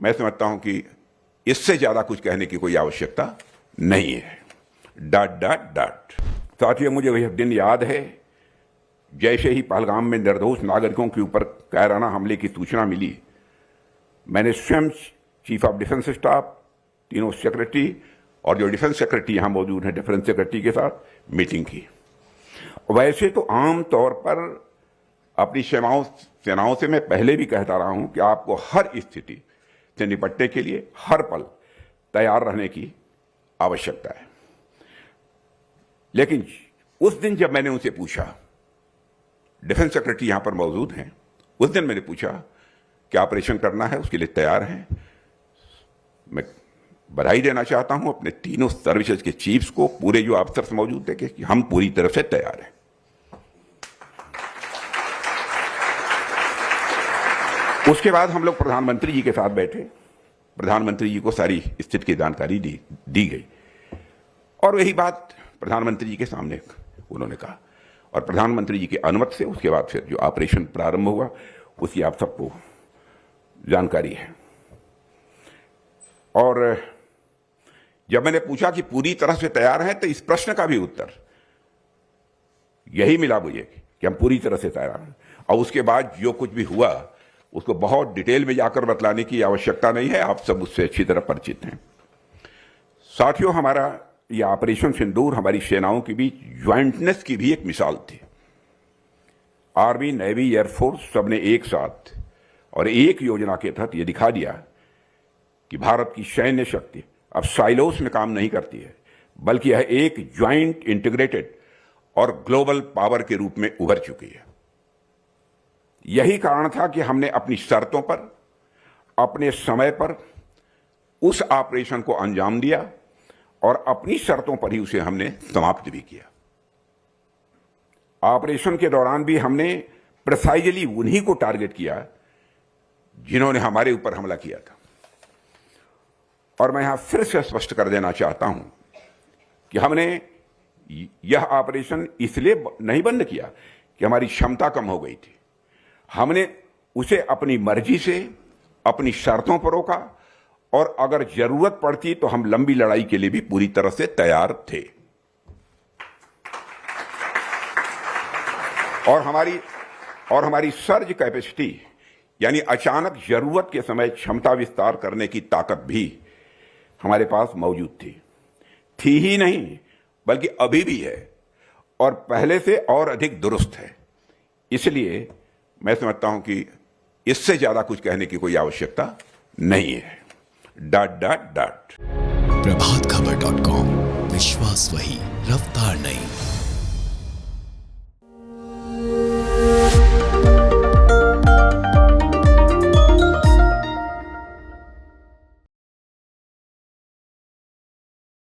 मैं समझता हूं कि इससे ज्यादा कुछ कहने की कोई आवश्यकता नहीं है। ... साथियों, मुझे वह दिन याद है जैसे ही पहलगाम में निर्दोष नागरिकों के ऊपर कायराना हमले की सूचना मिली, मैंने स्वयं चीफ ऑफ डिफेंस स्टाफ, तीनों सेक्रेटरी और जो डिफेंस सेक्रेटरी यहां मौजूद हैं डिफेंस सेक्रेटरी के साथ मीटिंग की। वैसे तो आम तौर पर अपनी सेनाओं से मैं पहले भी कहता रहा हूं कि आपको हर स्थिति से निपटने के लिए हर पल तैयार रहने की आवश्यकता है। लेकिन उस दिन जब मैंने उनसे पूछा, डिफेंस सेक्रेटरी यहां पर मौजूद हैं, उस दिन मैंने पूछा कि ऑपरेशन करना है, उसके लिए तैयार हैं। मैं बधाई देना चाहता हूं अपने तीनों सर्विसेज के चीफ्स को, पूरे जो अफसर्स मौजूद थे, कि हम पूरी तरह से तैयार हैं। उसके बाद हम लोग प्रधानमंत्री जी के साथ बैठे। प्रधानमंत्री जी को सारी स्थिति की जानकारी दी गई और वही बात प्रधानमंत्री जी के सामने उन्होंने कहा और प्रधानमंत्री जी की अनुमति से उसके बाद फिर जो ऑपरेशन प्रारंभ हुआ उसकी आप सबको जानकारी है। और जब मैंने पूछा कि पूरी तरह से तैयार हैं, तो इस प्रश्न का भी उत्तर यही मिला मुझे कि हम पूरी तरह से तैयार हैं। और उसके बाद जो कुछ भी हुआ उसको बहुत डिटेल में जाकर बतलाने की आवश्यकता नहीं है, आप सब उससे अच्छी तरह परिचित हैं। साथियों, हमारा यह ऑपरेशन सिंदूर हमारी सेनाओं के बीच ज्वाइंटनेस की भी एक मिसाल थी। आर्मी, नेवी, एयरफोर्स सबने एक साथ और एक योजना के तहत यह दिखा दिया कि भारत की सैन्य शक्ति अब साइलोस में काम नहीं करती है, बल्कि यह एक ज्वाइंट, इंटीग्रेटेड और ग्लोबल पावर के रूप में उभर चुकी है। यही कारण था कि हमने अपनी शर्तों पर, अपने समय पर उस ऑपरेशन को अंजाम दिया और अपनी शर्तों पर ही उसे हमने समाप्त भी किया। ऑपरेशन के दौरान भी हमने प्रिसाइजली उन्हीं को टारगेट किया जिन्होंने हमारे ऊपर हमला किया था। और मैं यहां फिर से स्पष्ट कर देना चाहता हूं कि हमने यह ऑपरेशन इसलिए नहीं बंद किया कि हमारी क्षमता कम हो गई थी। हमने उसे अपनी मर्जी से, अपनी शर्तों पर रोका और अगर जरूरत पड़ती तो हम लंबी लड़ाई के लिए भी पूरी तरह से तैयार थे। और हमारी सर्ज कैपेसिटी, यानी अचानक जरूरत के समय क्षमता विस्तार करने की ताकत भी हमारे पास मौजूद थी ही नहीं, बल्कि अभी भी है और पहले से और अधिक दुरुस्त है। इसलिए मैं समझता हूं कि इससे ज्यादा कुछ कहने की कोई आवश्यकता नहीं है। ... प्रभातखबर.com, विश्वास वही, रफ्तार नहीं।